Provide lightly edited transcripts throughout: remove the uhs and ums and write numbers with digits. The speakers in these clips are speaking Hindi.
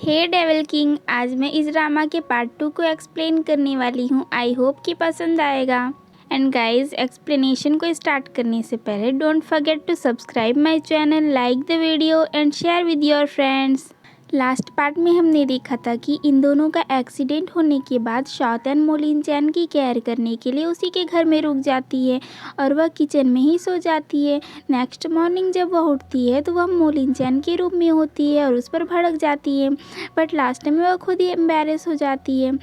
हे डेविल किंग, आज मैं इस ड्रामा के पार्ट 2 को एक्सप्लेन करने वाली हूँ। आई होप कि पसंद आएगा। एंड गाइस, एक्सप्लेनेशन को स्टार्ट करने से पहले don't forget to subscribe my channel, like the video and share with your friends. Last part में हमने देखा था कि इन दोनों का एक्सीडेंट होने के बाद शाओतिन मोलिनचैन की केयर करने के लिए उसी के घर में रुक जाती है और वह किचन में ही सो जाती है। नेक्स्ट मॉर्निंग जब वह उठती है तो वह मोलिनचैन के रूम में होती है और उस पर भड़क जाती है, बट लास्ट में वह खुद ही एम्बैरेस हो जाती है।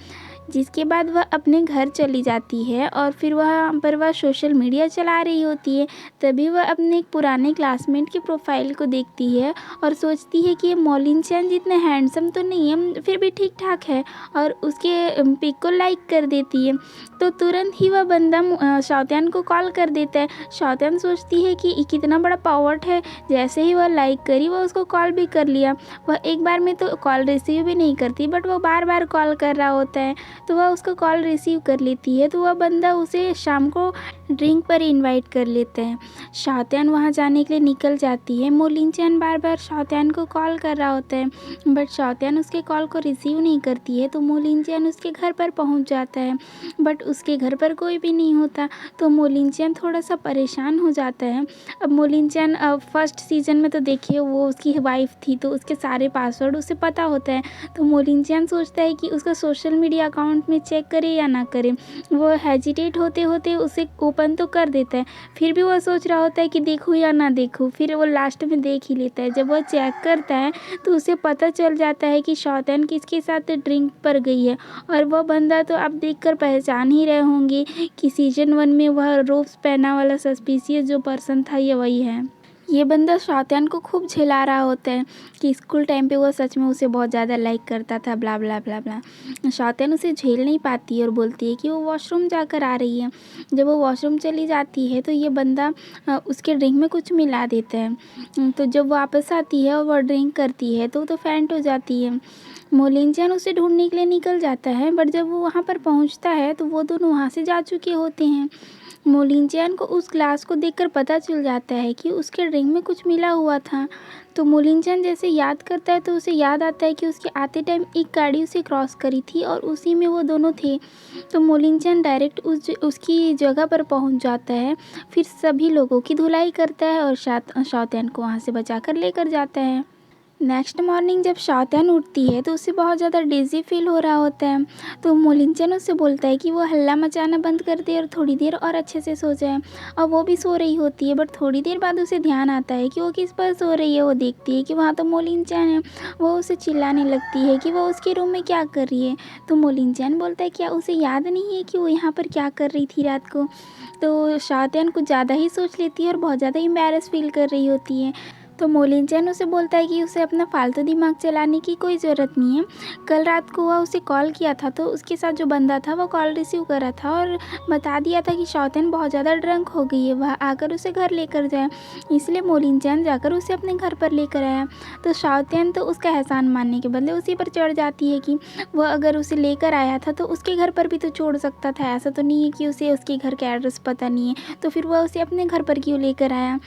जिसके बाद वह अपने घर चली जाती है और फिर वहाँ पर वह सोशल मीडिया चला रही होती है। तभी वह अपने एक पुराने क्लासमेट की प्रोफाइल को देखती है और सोचती है कि ये मोलिनचैन जितने हैंडसम तो नहीं है, फिर भी ठीक ठाक है, और उसके पिक को लाइक कर देती है। तो तुरंत ही वह बंदा शाओतिन को कॉल कर देता है। शाओतिन सोचती है कि ये कितना बड़ा पावर्ट है, जैसे ही वह लाइक करी वह उसको कॉल भी कर लिया। वह एक बार में तो कॉल रिसीव भी नहीं करती, बट वह बार बार कॉल कर रहा होता है, तो वह उसका कॉल रिसीव कर लेती है। तो वह बंदा उसे शाम को ड्रिंक पर इनवाइट कर लेते हैं। शाओतिन वहाँ जाने के लिए निकल जाती है। मोलिनचैन बार बार शाओतिन को कॉल कर रहा होता है, बट शाओतिन उसके कॉल को रिसीव नहीं करती है। तो मोलिनचैन उसके घर पर पहुँच जाता है, बट उसके घर पर कोई भी नहीं होता। तो मोलिनचैन थोड़ा सा परेशान हो जाता है। अब मोलिनचैन फर्स्ट सीजन में तो देखिए वो उसकी वाइफ थी, तो उसके सारे पासवर्ड उसे पता होता है। तो मोलिनचैन सोचता है कि उसका सोशल मीडिया अकाउंट में चेक करे या ना करे। वो हेजिटेट होते होते उसे ओपन तो कर देता है, फिर भी वो सोच रहा होता है कि देखूँ या ना देखूँ। फिर वो लास्ट में देख ही लेता है। जब वो चेक करता है तो उसे पता चल जाता है कि शाओतिन किसके साथ ड्रिंक पर गई है, और वह बंदा तो आप देखकर पहचान ही रहे होंगे कि सीजन 1 में वह रोब्स पहना वाला सस्पिशियस जो पर्सन था, ये वही है। ये बंदा शाओतिन को खूब झेला रहा होता है कि स्कूल टाइम पे वो सच में उसे बहुत ज़्यादा लाइक करता था, ब्ला ब्ला ब्ला ब्ला। शाओतिन उसे झेल नहीं पाती है और बोलती है कि वो वॉशरूम जाकर आ रही है। जब वो वॉशरूम चली जाती है तो ये बंदा उसके ड्रिंक में कुछ मिला देता है। तो जब वापस आती है और वह ड्रिंक करती है तो फेंट हो जाती है। मोलिनचैन उसे ढूंढने के लिए निकल जाता है, बट जब वो वहाँ पर पहुँचता है तो वो दोनों वहाँ से जा चुके होते हैं। मोलिनचैन को उस ग्लास को देखकर पता चल जाता है कि उसके ड्रिंक में कुछ मिला हुआ था। तो मोलिनचैन जैसे याद करता है तो उसे याद आता है कि उसके आते टाइम एक गाड़ी उसे क्रॉस करी थी और उसी में वो दोनों थे। तो मोलिनचैन डायरेक्ट उसकी जगह पर पहुंच जाता है, फिर सभी लोगों की धुलाई करता है और शाओतिन को वहाँ से बचाकर लेकर जाता है। नेक्स्ट मॉर्निंग जब शाओतिन उठती है तो उसे बहुत ज़्यादा डिज़ी फील हो रहा होता है। तो मोलिनचैन उससे बोलता है कि वो हल्ला मचाना बंद कर दे और थोड़ी देर और अच्छे से सो जाए। और वो भी सो रही होती है, बट थोड़ी देर बाद उसे ध्यान आता है कि वो किस पर सो रही है। वो देखती है कि वहाँ तो मोलिनचैन है। वो उसे चिल्लाने लगती है कि वो उसके रूम में क्या कर रही है। तो मोलिनचैन बोलता है क्या उसे याद नहीं है कि वो यहाँ पर क्या कर रही थी रात को। तो शाओतिन कुछ ज़्यादा ही सोच लेती है और बहुत ज़्यादा एम्बैरेस फील कर रही होती है। तो मोलिनचैन उसे बोलता है कि उसे अपना फालतू दिमाग चलाने की कोई ज़रूरत नहीं है। कल रात को वह उसे कॉल किया था तो उसके साथ जो बंदा था वो कॉल रिसीव कर रहा था और बता दिया था कि शाओतिन बहुत ज़्यादा ड्रंक हो गई है, वह आकर उसे घर लेकर जाए। इसलिए मोलिनचैन जाकर उसे अपने घर पर लेकर आया। तो शाओतिन तो उसका एहसान मानने के बदले उसी पर चढ़ जाती है कि वह अगर उसे लेकर आया था तो उसके घर पर भी तो छोड़ सकता था। ऐसा तो नहीं है कि उसे उसके घर का एड्रेस पता नहीं है, तो फिर वह उसे अपने घर पर क्यों लेकर आया।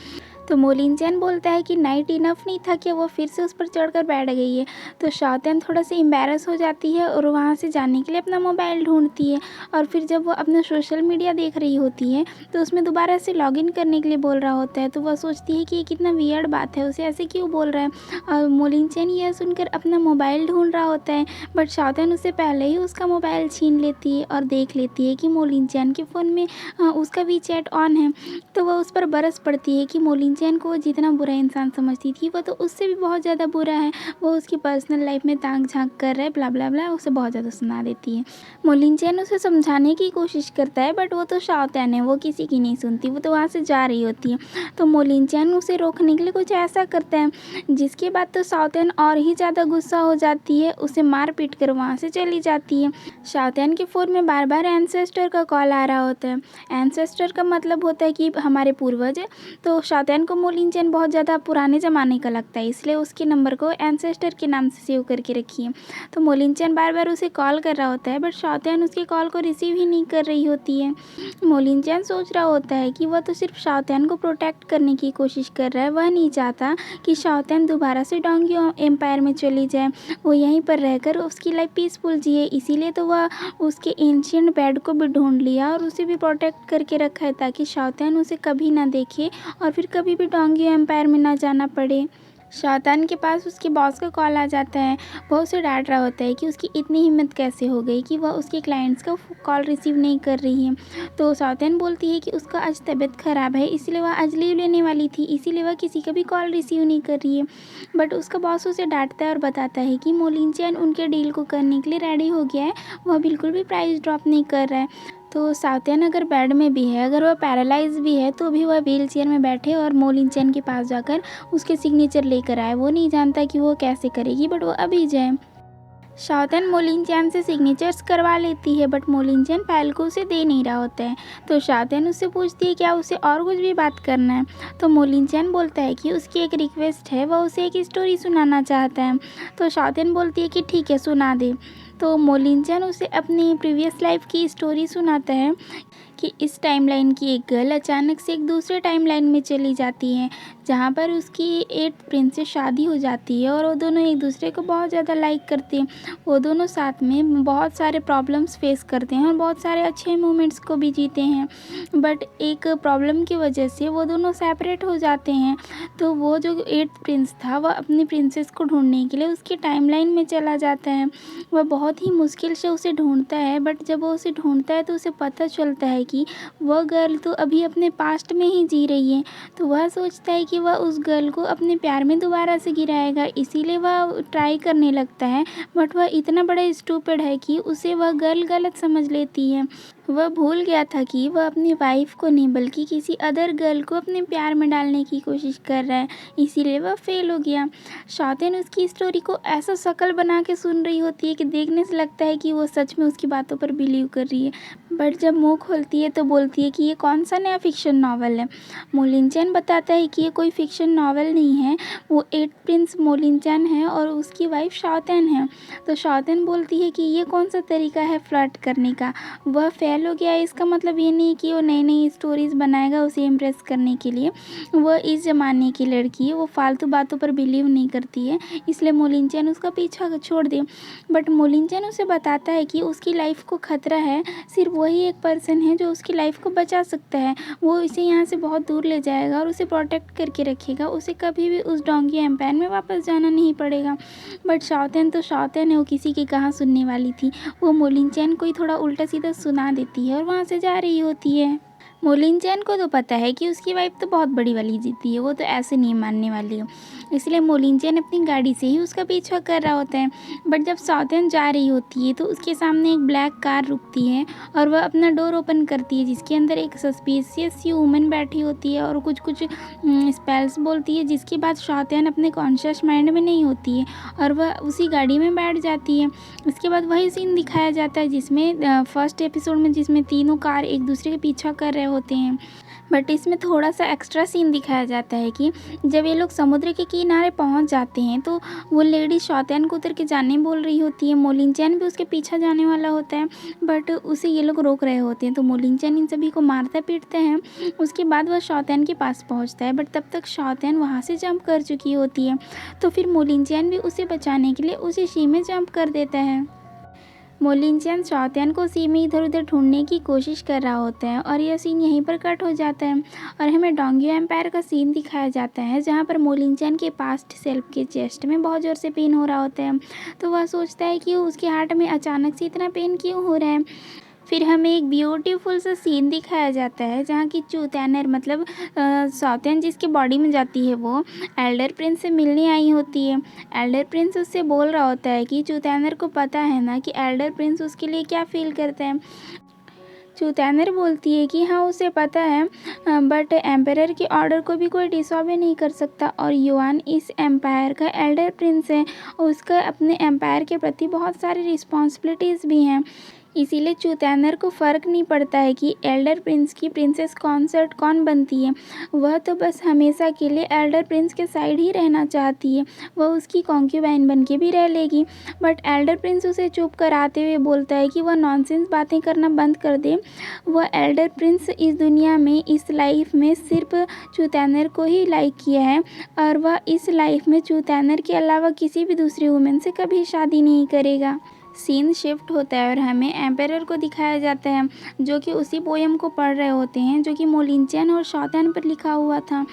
तो मोलिनचैन बोलता है कि नाइट इनफ नहीं था कि वो फिर से उस पर चढ़कर बैठ गई है। तो शाओतिन थोड़ा सा एम्बैरस हो जाती है और वहाँ से जाने के लिए अपना मोबाइल ढूंढती है। और फिर जब वो अपना सोशल मीडिया देख रही होती है तो उसमें दोबारा से लॉगिन करने के लिए बोल रहा होता है। तो वह सोचती है कि ये कितना वियर्ड बात है, उसे ऐसे क्यों बोल रहा है। और मोलिनचैन यह सुनकर अपना मोबाइल ढूंढ रहा होता है, बट शाओतिन उससे पहले ही उसका मोबाइल छीन लेती है और देख लेती है कि मोलिनचैन के फ़ोन में उसका वीचैट ऑन है। तो वह उस पर बरस पड़ती है कि मोलिनचैन को वो जितना बुरा इंसान समझती थी, वो तो उससे भी बहुत ज़्यादा बुरा है। वो उसकी पर्सनल लाइफ में ताक झांक कर रहा है, ब्ला ब्ला ब्ला, उसे बहुत ज़्यादा सुना देती है। मोलिनचैन उसे समझाने की कोशिश करता है, बट वो तो शाओतिन है, वो किसी की नहीं सुनती, वो तो वहाँ से जा रही होती है। तो मोलिनचैन उसे रोकने के लिए कुछ ऐसा करता है, जिसके बाद तो शाओतिन और ही ज़्यादा गुस्सा हो जाती है, उसे मार पीट कर वहाँ से चली जाती है। शाओतिन के फ़ोन में बार बार एंसेस्टर का कॉल आ रहा होता है। एंसेस्टर का मतलब होता है कि हमारे पूर्वज। तो शाओतिन शाओतियन को मोलिनचैन बहुत ज़्यादा पुराने ज़माने का लगता है, इसलिए उसके नंबर को एंसेस्टर के नाम से सेव करके रखी है। तो मोलिनचैन बार बार उसे कॉल कर रहा होता है, बट शाओतियन उसके कॉल को रिसीव ही नहीं कर रही होती है। मोलिनचैन सोच रहा होता है कि वह तो सिर्फ शाओतियन को प्रोटेक्ट करने की कोशिश कर रहा है, वह नहीं चाहता कि शाओतियन दोबारा से डोंगियो एम्पायर में चली जाए, वो यहीं पर रहकर उसकी लाइफ पीसफुल जिए। इसीलिए तो वह उसके एंशिएंट बेड को भी ढूंढ लिया और उसे भी प्रोटेक्ट करके रखा है, ताकि शाओतियन उसे कभी ना देखे और फिर कभी भी डोंगियो एम्पायर में ना जाना पड़े। शाओतियन के पास उसके बॉस का कॉल आ जाता है। वह उसे डांट रहा होता है कि उसकी इतनी हिम्मत कैसे हो गई कि वह उसके क्लाइंट्स का कॉल रिसीव नहीं कर रही है। तो शाओतियन बोलती है कि उसका आज तबीयत ख़राब है, इसलिए वह आज लीव लेने वाली थी, इसीलिए वह किसी का भी कॉल रिसीव नहीं कर रही है। बट उसका बॉस उसे डांटता है और बताता है कि मोलिनचैन उनके डील को करने के लिए रेडी हो गया है, वह बिल्कुल भी प्राइस ड्रॉप नहीं कर रहा है। तो शाओतियन अगर बेड में भी है, अगर वह पैरालाइज भी है, तो भी वह व्हील चेयर में बैठे और मोलिनचैन के पास जाकर उसके सिग्नेचर लेकर आए। वो नहीं जानता कि वो कैसे करेगी, बट वो अभी जाए। शाओतियन मोलिनचैन से सिग्नेचर्स करवा लेती है, बट मोलिनचैन फाइल को उसे दे नहीं रहा होता है। तो शाओतियन उससे पूछती है क्या उसे और कुछ भी बात करना है। तो मोलिनचैन बोलता है कि उसकी एक रिक्वेस्ट है, वह उसे एक स्टोरी सुनाना चाहता है। तो शाओतियन बोलती है कि ठीक है, सुना दे। तो मोलिनचैन उसे अपनी प्रीवियस लाइफ की स्टोरी सुनाता है कि इस टाइमलाइन की एक गर्ल अचानक से एक दूसरे टाइमलाइन में चली जाती है, जहाँ पर उसकी 8th प्रिंस से शादी हो जाती है और वो दोनों एक दूसरे को बहुत ज़्यादा लाइक करते हैं। वो दोनों साथ में बहुत सारे प्रॉब्लम्स फेस करते हैं और बहुत सारे अच्छे मोमेंट्स को भी जीते हैं, बट एक प्रॉब्लम की वजह से वो दोनों सेपरेट हो जाते हैं। तो वो जो 8th प्रिंस था, वह अपनी प्रिंसेस को ढूंढने के लिए उसकी टाइमलाइन में चला जाता है। वह बहुत ही मुश्किल से उसे ढूंढता है, बट जब वो उसे ढूंढता है तो उसे पता चलता है कि वह गर्ल तो अभी अपने पास्ट में ही जी रही है। तो वह सोचता है कि वह उस गर्ल को अपने प्यार में दोबारा से गिराएगा, इसीलिए वह ट्राई करने लगता है, बट वह इतना बड़ा स्टूपिड है कि उसे वह गर्ल गलत समझ लेती है। वह भूल गया था कि वह अपनी वाइफ को नहीं बल्कि किसी अदर गर्ल को अपने प्यार में डालने की कोशिश कर रहा है, इसीलिए वह फेल हो गया। शाओतियन उसकी स्टोरी को ऐसा शक्ल बना के सुन रही होती है कि देखने से लगता है कि वो सच में उसकी बातों पर बिलीव कर रही है, बट जब मुंह खोलती है तो बोलती है कि ये कौन सा नया फिक्शन नावल है। मोलिनचैन बताता है कि ये कोई फिक्शन नावल नहीं है, वो 8th प्रिंस मोलिनचैन है और उसकी वाइफ शाओतियन है। तो शाओतियन बोलती है कि ये कौन सा तरीका है फ्लर्ट करने का, वह फेल हो गया है, इसका मतलब ये नहीं कि वो नई नई स्टोरीज़ बनाएगा उसे इम्प्रेस करने के लिए। वह इस ज़माने की लड़की है, वो फालतू बातों पर बिलीव नहीं करती है, इसलिए मोलिनचैन उसका पीछा छोड़ दे। बट मोलिनचैन उसे बताता है कि उसकी लाइफ को खतरा है, सिर्फ वही एक पर्सन है जो उसकी लाइफ को बचा सकता है। वो इसे यहाँ से बहुत दूर ले जाएगा और उसे प्रोटेक्ट करके रखेगा, उसे कभी भी उस डोंगियो एम्पायर में वापस जाना नहीं पड़ेगा। बट शाओतियन तो शाओतियन है, वो किसी की कहाँ सुनने वाली थी। वो मोलिनचैन को ही थोड़ा उल्टा सीधा सुना देती है और वहाँ से जा रही होती है। मोलिनचैन को तो पता है कि उसकी वाइफ तो बहुत बड़ी वाली जीती है, वो तो ऐसे नहीं मानने वाली है, इसलिए मोलिनचैन अपनी गाड़ी से ही उसका पीछा कर रहा होता है। बट जब शाओतियन जा रही होती है तो उसके सामने एक ब्लैक कार रुकती है और वह अपना डोर ओपन करती है, जिसके अंदर एक सस्पिशियस सी वूमन बैठी होती है और कुछ कुछ स्पेल्स बोलती है, जिसके बाद शाओतियन अपने कॉन्शियस माइंड में नहीं होती है और वह उसी गाड़ी में बैठ जाती है। इसके बाद वही सीन दिखाया जाता है जिसमें फर्स्ट एपिसोड में, जिसमें तीनों कार एक दूसरे के पीछा कर रहे होते हैं। बट इसमें थोड़ा सा एक्स्ट्रा सीन दिखाया जाता है कि जब ये लोग समुद्र के किनारे पहुंच जाते हैं तो वो लेडी शाओतियन को उतर के जाने बोल रही होती है, मोलिनचैन भी उसके पीछे जाने वाला होता है, बट उसे ये लोग रोक रहे होते हैं। तो मोलिनचैन इन सभी को मारता पीटते हैं। उसके बाद वह शाओतियन के पास पहुंचता है, बट तब तक शाओतियन वहाँ से जंप कर चुकी होती है। तो फिर मोलिनचैन भी उसे बचाने के लिए उसी सी में जंप कर देता है। मोलिनचैन शाओतियन को सी में इधर उधर ढूंढने की कोशिश कर रहा होता है और यह सीन यहीं पर कट हो जाता है और हमें डोंगियो एम्पायर का सीन दिखाया जाता है, जहाँ पर मोलिनचैन के पास्ट सेल्फ के चेस्ट में बहुत ज़ोर से पेन हो रहा होता है। तो वह सोचता है कि उसके हार्ट में अचानक से इतना पेन क्यों हो रहा है। फिर हमें एक ब्यूटीफुल सा सीन दिखाया जाता है, जहाँ की चूतैनर मतलब शाओतियन जिसकी बॉडी में जाती है, वो एल्डर प्रिंस से मिलने आई होती है। एल्डर प्रिंस उससे बोल रहा होता है कि चूतैनर को पता है ना कि एल्डर प्रिंस उसके लिए क्या फील करते हैं। चूतैनर बोलती है कि हाँ उसे पता है, बट एम्पायर के ऑर्डर को भी कोई डिसऑबे नहीं कर सकता और युआन इस एम्पायर का एल्डर प्रिंस है और उसका अपने एम्पायर के प्रति बहुत सारी रिस्पॉन्सिबिलिटीज़ भी हैं। इसीलिए चूतैनर को फ़र्क नहीं पड़ता है कि एल्डर प्रिंस की प्रिंसेस कॉन्सर्ट कौन बनती है। वह तो बस हमेशा के लिए एल्डर प्रिंस के साइड ही रहना चाहती है। वह उसकी कॉन्क्यूबाइन बन के भी रह लेगी। बट एल्डर प्रिंस उसे चुप कराते हुए बोलता है कि वह नॉनसेंस बातें करना बंद कर दे। वह एल्डर प्रिंस इस दुनिया में, इस लाइफ में सिर्फ चूतैनर को ही लाइक किया है और वह इस लाइफ में चूतैनर के अलावा किसी भी दूसरी वुमेन से कभी शादी नहीं करेगा। सीन शिफ्ट होता है और हमें एम्पेरर को दिखाया जाता है जो कि उसी पोएम को पढ़ रहे होते हैं जो कि मोलिंचेन और शॉटैन पर लिखा हुआ था।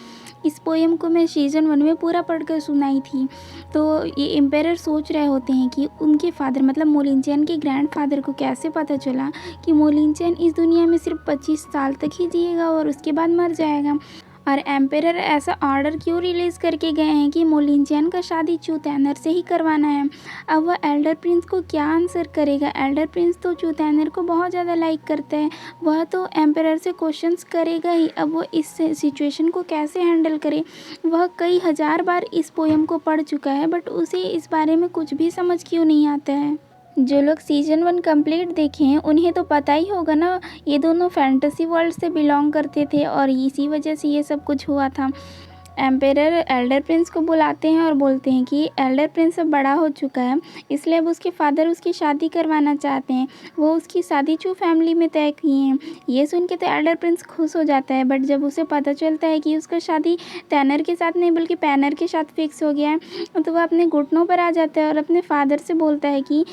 इस पोएम को मैं सीज़न 1 में पूरा पढ़कर सुनाई थी। तो ये एम्पेरर सोच रहे होते हैं कि उनके फादर मतलब मोलिंचेन के ग्रैंडफादर को कैसे पता चला कि मोलिंचेन इस दुनिया में सिर्फ 25 साल तक ही जिएगा और उसके बाद मर जाएगा। और एम्पेरर ऐसा ऑर्डर क्यों रिलीज़ करके गए हैं कि मोलिंचेन का शादी चूतैनर से ही करवाना है। अब वह एल्डर प्रिंस को क्या आंसर करेगा। एल्डर प्रिंस तो चूतैनर को बहुत ज़्यादा लाइक करता है। वह तो एम्पेरर से क्वेश्चंस करेगा ही। अब वो इस सिचुएशन को कैसे हैंडल करे। वह कई हज़ार बार इस पोएम को पढ़ चुका है बट उसे इस बारे में कुछ भी समझ क्यों नहीं आता है। जो लोग सीज़न 1 कंप्लीट देखे हैं उन्हें तो पता ही होगा ना, ये दोनों फैंटेसी वर्ल्ड से बिलोंग करते थे और इसी वजह से ये सब कुछ हुआ था। एम्पेरर एल्डर प्रिंस को बुलाते हैं और बोलते हैं कि एल्डर प्रिंस अब बड़ा हो चुका है इसलिए अब उसके फादर उसकी शादी करवाना चाहते हैं। वो उसकी शादी चू फैमिली में तय किए हैं। ये सुन के तो एल्डर प्रिंस खुश हो जाता है बट जब उसे पता चलता है कि उसका शादी टैनर के साथ नहीं बल्कि पैनर के साथ फिक्स हो गया है तो वह अपने घुटनों पर आ जाता है और अपने फादर से बोलता है कि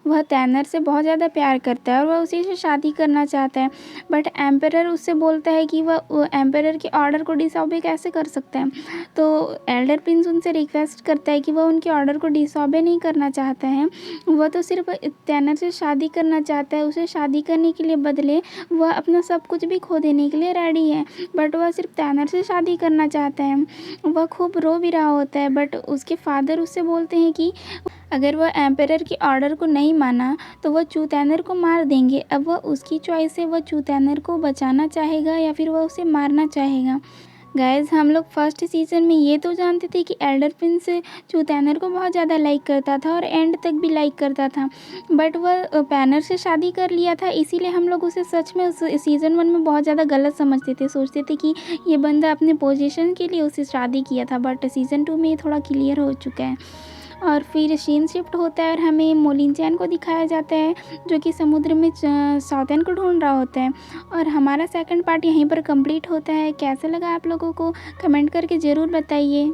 वह टैनर से बहुत ज़्यादा प्यार करता है और वह उसी से शादी करना चाहता है। बट एम्पेरर उससे बोलता है कि वह एम्पेरर के ऑर्डर को डिसऑबे कैसे कर सकता है। तो एल्डर प्रिंस उनसे रिक्वेस्ट करता है कि वह उनके ऑर्डर को डिसऑबे नहीं करना चाहता है। वह तो सिर्फ टैनर से शादी करना चाहता है। उसे शादी करने के लिए बदले वह अपना सब कुछ भी खो देने के लिए रेडी है बट वह सिर्फ टैनर से शादी करना चाहता है। वह खूब रो भी रहा होता है बट उसके फादर उससे बोलते हैं कि अगर वह एम्पेरर के ऑर्डर को नहीं माना तो वह चूतैनर को मार देंगे। अब वह उसकी चॉइस है, वह चूतैनर को बचाना चाहेगा या फिर वह उसे मारना चाहेगा। गाइज़ हम लोग फर्स्ट सीज़न में ये तो जानते थे कि एल्डर प्रिंस चूतैनर को बहुत ज़्यादा लाइक करता था और एंड तक भी लाइक करता था बट वह पैनर से शादी कर लिया था इसीलिए हम लोग उसे सच में उस सीज़न 1 में बहुत ज़्यादा गलत समझते थे। सोचते थे कि ये बंदा अपने पोजीशन के लिए उसे शादी किया था बट सीज़न 2 में ये थोड़ा क्लियर हो चुका है। और फिर सीन शिफ्ट होता है और हमें मोलिंचैन को दिखाया जाता है जो कि समुद्र में सौतन को ढूंढ रहा होता है। और हमारा सेकंड पार्ट यहीं पर कंप्लीट होता है। कैसा लगा आप लोगों को कमेंट करके ज़रूर बताइए।